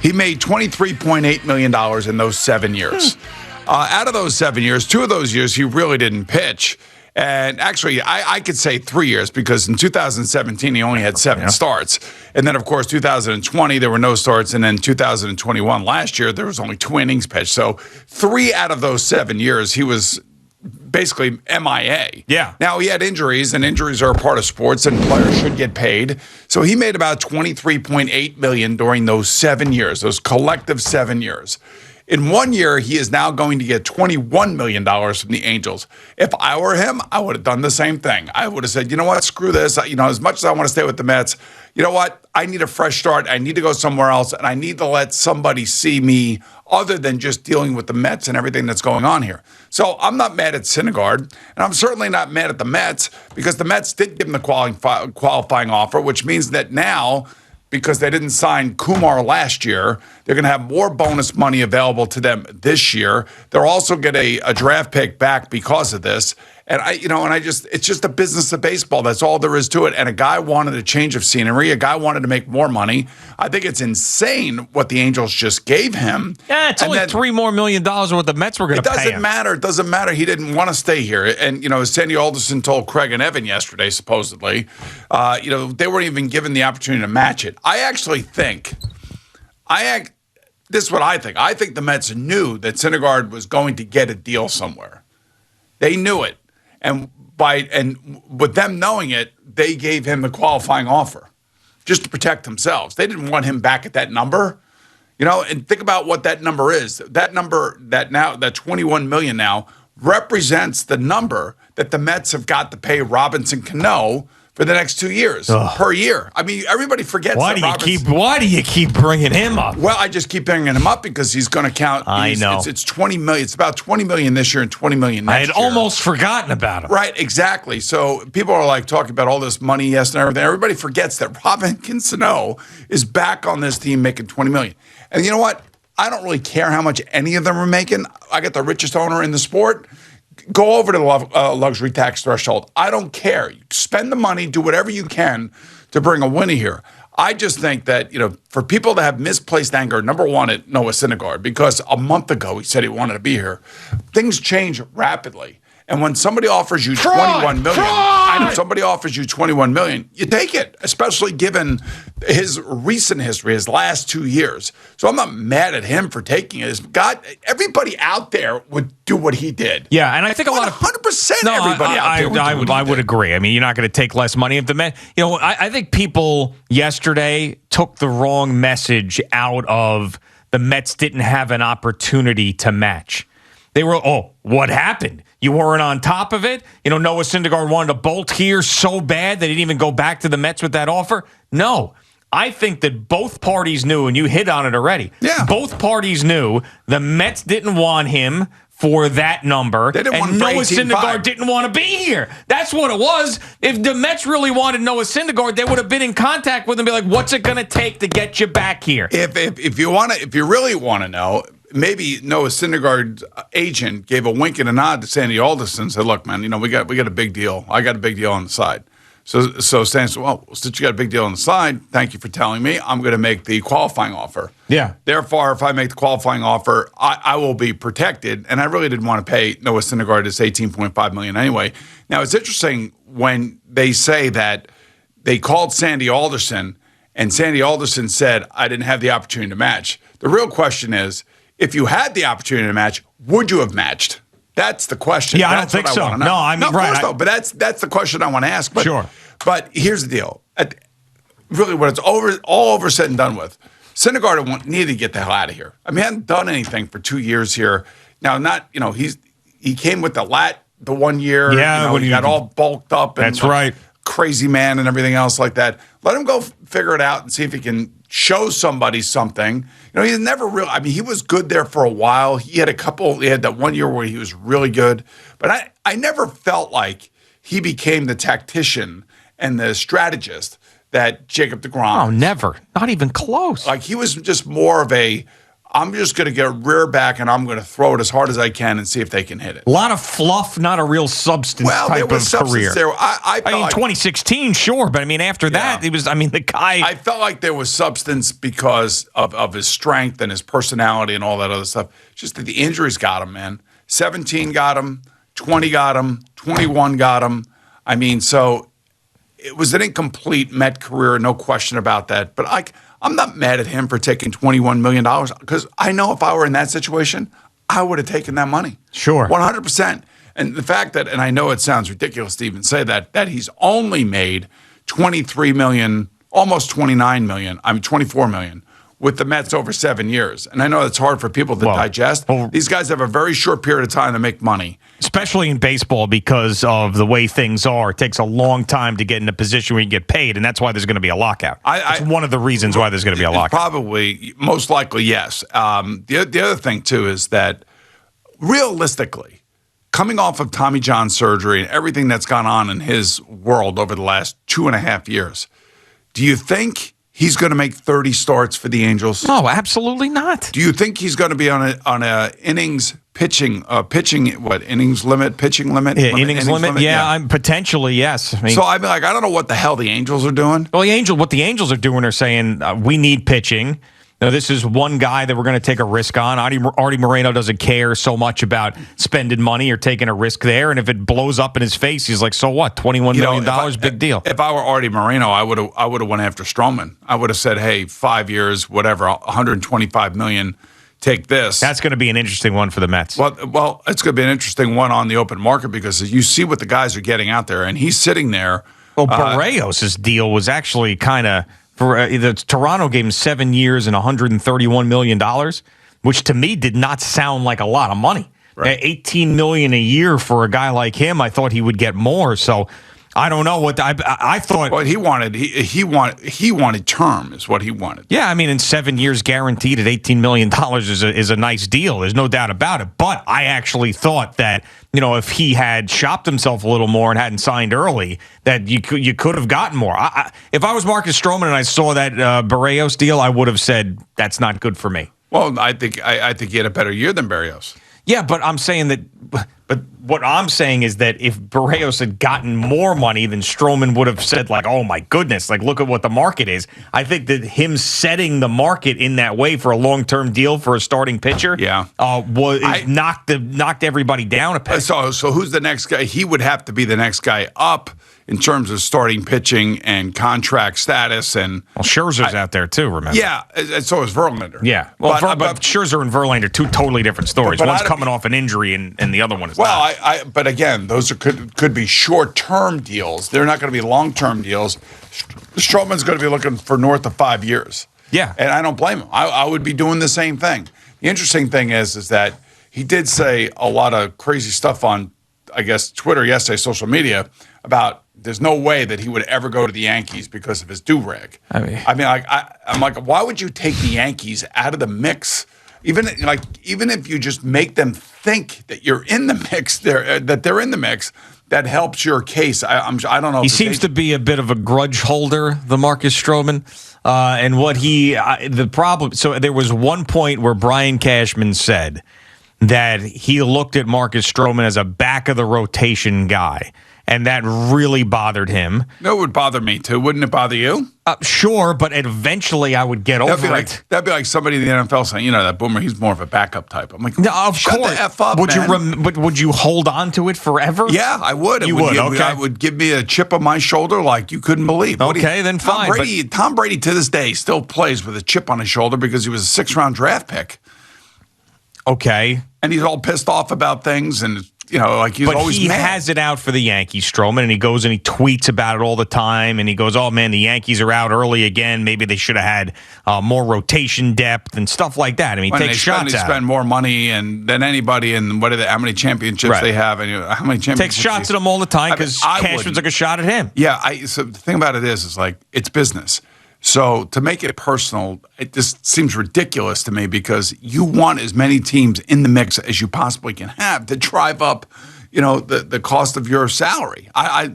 He made $23.8 million in those 7 years. Out of those 7 years, 2 of those years, he really didn't pitch. And actually, I could say 3 years because in 2017, he only had 7 starts. And then, of course, 2020, there were no starts. And then 2021, last year, there was only 2 innings pitched. So 3 out of those 7 years, he was basically MIA. Yeah. Now, he had injuries, and injuries are a part of sports, and players should get paid. So he made about $23.8 million during those 7 years, those collective 7 years. In 1 year, he is now going to get $21 million from the Angels. If I were him, I would have done the same thing. I would have said, you know what, screw this. As much as I want to stay with the Mets, you know what? I need a fresh start. I need to go somewhere else, and I need to let somebody see me other than just dealing with the Mets and everything that's going on here. So I'm not mad at Syndergaard, and I'm certainly not mad at the Mets because the Mets did give him the qualifying offer, which means that now, because they didn't sign Kumar last year, they're going to have more bonus money available to them this year. They'll also get a draft pick back because of this. And it's just a business of baseball. That's all there is to it. And a guy wanted a change of scenery. A guy wanted to make more money. I think it's insane what the Angels just gave him. Yeah, it's only $3 million more of what the Mets were going to pay him. It doesn't matter. He didn't want to stay here. And, as Sandy Alderson told Craig and Evan yesterday, supposedly, they weren't even given the opportunity to match it. I actually think, this is what I think. I think the Mets knew that Syndergaard was going to get a deal somewhere. They knew it. And with them knowing it, they gave him the qualifying offer just to protect themselves. They didn't want him back at that number, and think about what that number is. That number that $21 million now represents the number that the Mets have got to pay Robinson Cano for the next 2 years per year. I mean, everybody forgets. Why do you keep bringing him up? Well, I just keep bringing him up because he's going to count. I know it's $20 million. It's about $20 million this year and $20 million next year. I had almost forgotten about him. Right, exactly. So people are like talking about all this money, yes, and everything. Everybody forgets that Robinson Cano is back on this team making $20 million. And you know what? I don't really care how much any of them are making. I got the richest owner in the sport. Go over to the luxury tax threshold. I don't care. Spend the money, do whatever you can to bring a winner here. I just think that, for people to have misplaced anger, number one, at Noah Syndergaard, because a month ago he said he wanted to be here. Things change rapidly. And when somebody offers you $21 million, you take it, especially given his recent history, his last 2 years. So I'm not mad at him for taking it. Everybody out there would do what he did. Yeah, and I think 100% everybody out there would do what he did. I would agree. I mean, you're not going to take less money if the Mets. I think people yesterday took the wrong message out of the Mets didn't have an opportunity to match. They were, what happened? You weren't on top of it? Noah Syndergaard wanted to bolt here so bad they didn't even go back to the Mets with that offer? No. I think that both parties knew, and you hit on it already. Yeah. Both parties knew the Mets didn't want him for that number, and Noah Syndergaard didn't want to be here. That's what it was. If the Mets really wanted Noah Syndergaard, they would have been in contact with him and be like, what's it going to take to get you back here? If you really want to know, maybe Noah Syndergaard's agent gave a wink and a nod to Sandy Alderson and said, look, man, we got a big deal. I got a big deal on the side. So Sandy said, well, since you got a big deal on the side, thank you for telling me. I'm going to make the qualifying offer. Yeah. Therefore, if I make the qualifying offer, I will be protected. And I really didn't want to pay Noah Syndergaard his $18.5 million anyway. Now, it's interesting when they say that they called Sandy Alderson, and Sandy Alderson said, I didn't have the opportunity to match. The real question is, if you had the opportunity to match, would you have matched? That's the question. Yeah, that's I don't think so. No, I mean, of course not. But that's the question I want to ask. But, sure. But here's the deal. Really, when it's all over said and done with, Syndergaard needed to get the hell out of here. I mean, he hadn't done anything for 2 years here. Now, he came with the 1 year. Yeah, he got all bulked up. And that's right. Crazy man and everything else like that. Let him go figure it out and see if he can show somebody something. He's never really, he was good there for a while. He had that 1 year where he was really good. But I never felt like he became the tactician and the strategist that Jacob deGrom. Oh, never. Not even close. Like, he was just more of a, I'm just going to get rear back and I'm going to throw it as hard as I can and see if they can hit it. A lot of fluff, not a real substance type of career. There. I mean, 2016, sure, but I mean, after that, it was. I mean, the guy. I felt like there was substance because of his strength and his personality and all that other stuff. Just that the injuries got him, man. 17 got him, 20 got him, 21 got him. I mean, so it was an incomplete Met career, no question about that. But I'm not mad at him for taking $21 million because I know if I were in that situation, I would have taken that money. Sure. 100%. And the fact that, and I know it sounds ridiculous to even say that he's only made $23 million, almost $29 million, $24 million with the Mets over 7 years. And I know it's hard for people to digest. These guys have a very short period of time to make money. Especially in baseball because of the way things are. It takes a long time to get in a position where you get paid, and that's why there's going to be a lockout. It's one of the reasons why there's going to be a lockout. Probably, most likely, yes. The other thing, too, is that realistically, coming off of Tommy John surgery and everything that's gone on in his world over the last 2.5 years, do you think he's going to make 30 starts for the Angels? No, absolutely not. Do you think he's going to be on a innings pitching innings limit, pitching limit? Yeah, innings limit? Yeah, I'm potentially, yes. I mean, so I'm like, I don't know what the hell the Angels are doing. Well, what the Angels are doing are saying, we need pitching. Now, this is one guy that we're going to take a risk on. Artie Moreno doesn't care so much about spending money or taking a risk there. And if it blows up in his face, he's like, so what? $21 million, big deal. If I were Artie Moreno, I would have went after Stroman. I would have said, hey, 5 years, whatever, $125 million, take this. That's going to be an interesting one for the Mets. Well, it's going to be an interesting one on the open market because you see what the guys are getting out there, and he's sitting there. Well, Barrios' deal was actually kind of. Toronto gave him 7 years and $131 million, which to me did not sound like a lot of money. Right. $18 million a year for a guy like him, I thought he would get more. So I don't know what I thought. What he wanted term is what he wanted. Yeah, I mean, in 7 years guaranteed at $18 million is a nice deal. There's no doubt about it. But I actually thought that, if he had shopped himself a little more and hadn't signed early, that you could have gotten more. If I was Marcus Stroman and I saw that Barrios deal, I would have said that's not good for me. Well, I think he had a better year than Barrios. Yeah, but I'm saying that. But what I'm saying is that if Barrios had gotten more money, then Stroman would have said, like, oh, my goodness, like, look at what the market is. I think that him setting the market in that way for a long-term deal for a starting pitcher knocked everybody down a peg. So who's the next guy? He would have to be the next guy up in terms of starting pitching and contract status. And Scherzer's out there, too, remember? Yeah, and so is Verlander. Yeah, well, but Scherzer and Verlander, two totally different stories. One's coming off an injury and the other one is not. But again, those could be short-term deals. They're not going to be long-term deals. Stroman's going to be looking for north of 5 years. Yeah. And I don't blame him. I would be doing the same thing. The interesting thing is that he did say a lot of crazy stuff on, I guess, Twitter yesterday, social media, about there's no way that he would ever go to the Yankees because of his do-rag. I'm like, why would you take the Yankees out of the mix? Even if you just make them think that you're in the mix, that they're in the mix, that helps your case. I don't know. He seems to be a bit of a grudge holder, the Marcus Stroman. And what the problem. So there was one point where Brian Cashman said that he looked at Marcus Stroman as a back of the rotation guy. And that really bothered him. No, it would bother me too. Wouldn't it bother you? Sure, but eventually I would get over it. That'd be like somebody in the NFL saying, that Boomer, he's more of a backup type. I'm like, no, of shut course. the F up, man. But would you hold on to it forever? Yeah, I would. You would, okay. It would give me a chip on my shoulder like you couldn't believe. Okay, then fine. Tom Brady to this day still plays with a chip on his shoulder because he was a 6th-round draft pick. Okay. And he's all pissed off about things and he's always mad. But he has it out for the Yankees, Stroman, and he goes and he tweets about it all the time, and he goes, oh, man, the Yankees are out early again. Maybe they should have had more rotation depth and stuff like that. I mean, he takes shots at it. They spend more money than anybody, and how many championships they have, and how many championships. Takes shots at them all the time because Cashman took a shot at him. Yeah, so the thing about it is like, it's business. So to make it personal, it just seems ridiculous to me because you want as many teams in the mix as you possibly can have to drive up, the cost of your salary. I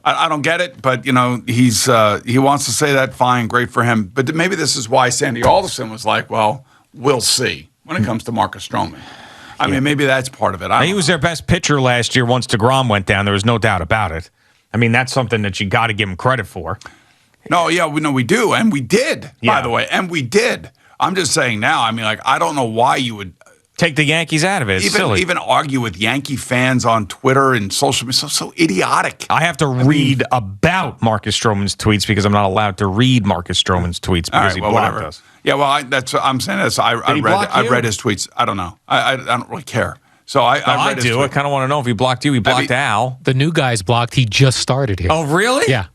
don't get it, but he wants to say that. Fine, great for him. But maybe this is why Sandy Alderson was like, well, we'll see when it comes to Marcus Stroman. I mean, maybe that's part of it. He was their best pitcher last year once DeGrom went down. There was no doubt about it. I mean, that's something that you got to give him credit for. No, yeah, we do, and we did, by the way, and we did. I'm just saying now, I mean, like, I don't know why you would take the Yankees out of it. It's silly. Even argue with Yankee fans on Twitter and social media. So idiotic. I have to read about Marcus Stroman's tweets because I'm not allowed to read Marcus Stroman's tweets because he blocked us. Yeah, well, I'm saying this. I read his tweets. I don't know. I don't really care. So I read his tweets. I kind of want to know if he blocked you. He blocked Al. The new guy's blocked. He just started here. Oh, really? Yeah.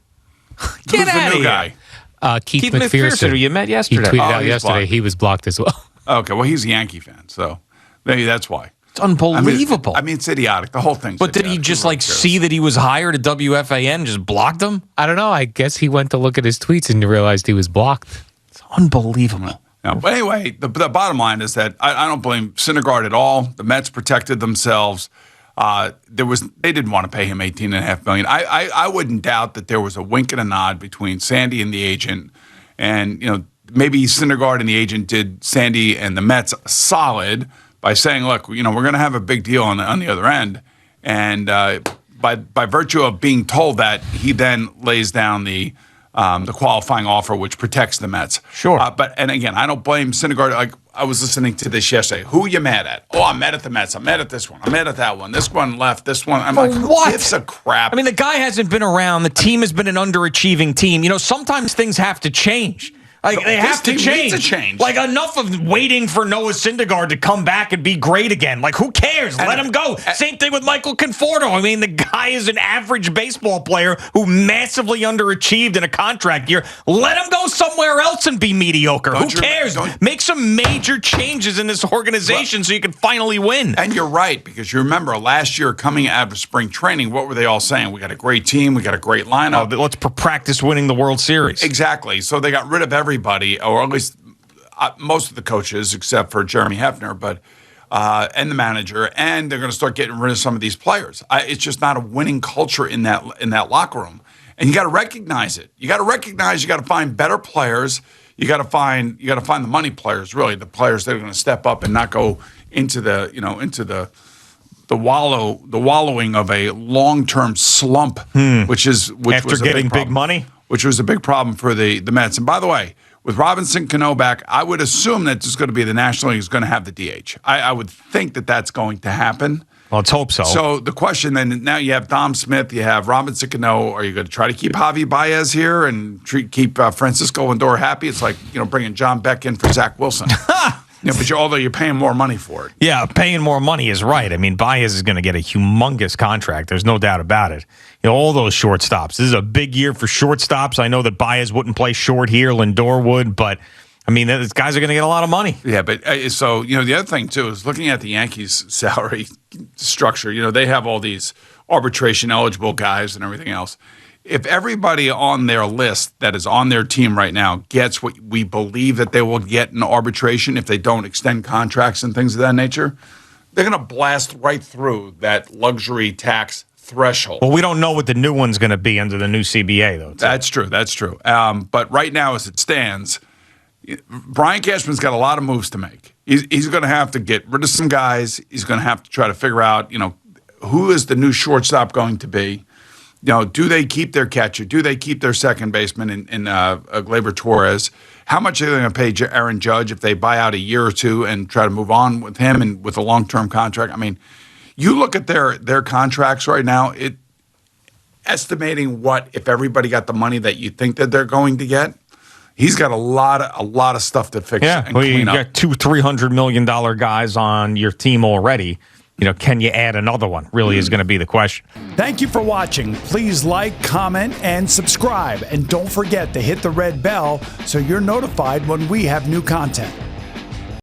Get out of here. Guy? Keith McPherson, who you met yesterday. He tweeted out yesterday. Blocked. He was blocked as well. Okay, well, he's a Yankee fan, so maybe that's why. It's unbelievable. I mean, it's idiotic. The whole thing. But did he just see that he was hired at WFAN and just blocked him? I don't know. I guess he went to look at his tweets and realized he was blocked. It's unbelievable. No, but anyway, the bottom line is that I don't blame Syndergaard at all. The Mets protected themselves. They didn't want to pay him $18.5 million. I wouldn't doubt that there was a wink and a nod between Sandy and the agent, and maybe Syndergaard and the agent did Sandy and the Mets solid by saying, look, we're going to have a big deal on the other end, and by virtue of being told that, he then lays down the qualifying offer, which protects the Mets. Sure. And again, I don't blame Syndergaard. Like, I was listening to this yesterday. Who are you mad at? Oh, I'm mad at the Mets. I'm mad at this one. I'm mad at that one. This one left. This one. I'm like, what? Who gives a crap? I mean, the guy hasn't been around. The team has been an underachieving team. Sometimes things have to change. Like, they have to change. Like, enough of waiting for Noah Syndergaard to come back and be great again. Like, who cares? Let him go. Same thing with Michael Conforto. I mean, the guy is an average baseball player who massively underachieved in a contract year. Let him go somewhere else and be mediocre. Who cares? Make some major changes in this organization so you can finally win. And you're right, because you remember last year coming out of spring training, what were they all saying? We got a great team. We got a great lineup. Let's practice winning the World Series. Exactly. So they got rid of everybody, or at least most of the coaches, except for Jeremy Hefner, but and the manager, and they're going to start getting rid of some of these players. It's just not a winning culture in that locker room, and you got to recognize it. You got to find better players. You got to find the money players, really, the players that are going to step up and not go into the wallowing of a long-term slump, which after getting big money, which was a big problem for the Mets. And by the way, with Robinson Cano back, I would assume that it's going to be the National League is going to have the DH. I would think that that's going to happen. Well, let's hope so. So the question then, now you have Dom Smith, you have Robinson Cano. Are you going to try to keep Javi Baez here and keep Francisco Lindor happy? It's like, bringing John Beck in for Zach Wilson. But although you're paying more money for it. Yeah, paying more money is right. I mean, Baez is going to get a humongous contract. There's no doubt about it. All those shortstops. This is a big year for shortstops. I know that Baez wouldn't play short here. Lindor would, but I mean, these guys are going to get a lot of money. Yeah, but so, the other thing, too, is looking at the Yankees' salary structure. They have all these arbitration-eligible guys and everything else. If everybody on their list that is on their team right now gets what we believe that they will get in arbitration if they don't extend contracts and things of that nature, they're going to blast right through that luxury tax threshold. Well, we don't know what the new one's going to be under the new CBA, though. That's true. But right now, as it stands, Brian Cashman's got a lot of moves to make. He's going to have to get rid of some guys. He's going to have to try to figure out, who is the new shortstop going to be? Do they keep their catcher? Do they keep their second baseman in Gleyber Torres? How much are they going to pay Aaron Judge if they buy out a year or two and try to move on with him and with a long-term contract? I mean, you look at their contracts right now, estimating what if everybody got the money that you think that they're going to get. He's got a lot of stuff to fix and clean up. You got $200-300 million guys on your team already. Can you add another one? Really is going to be the question. Thank you for watching. Please like, comment, and subscribe. And don't forget to hit the red bell so you're notified when we have new content.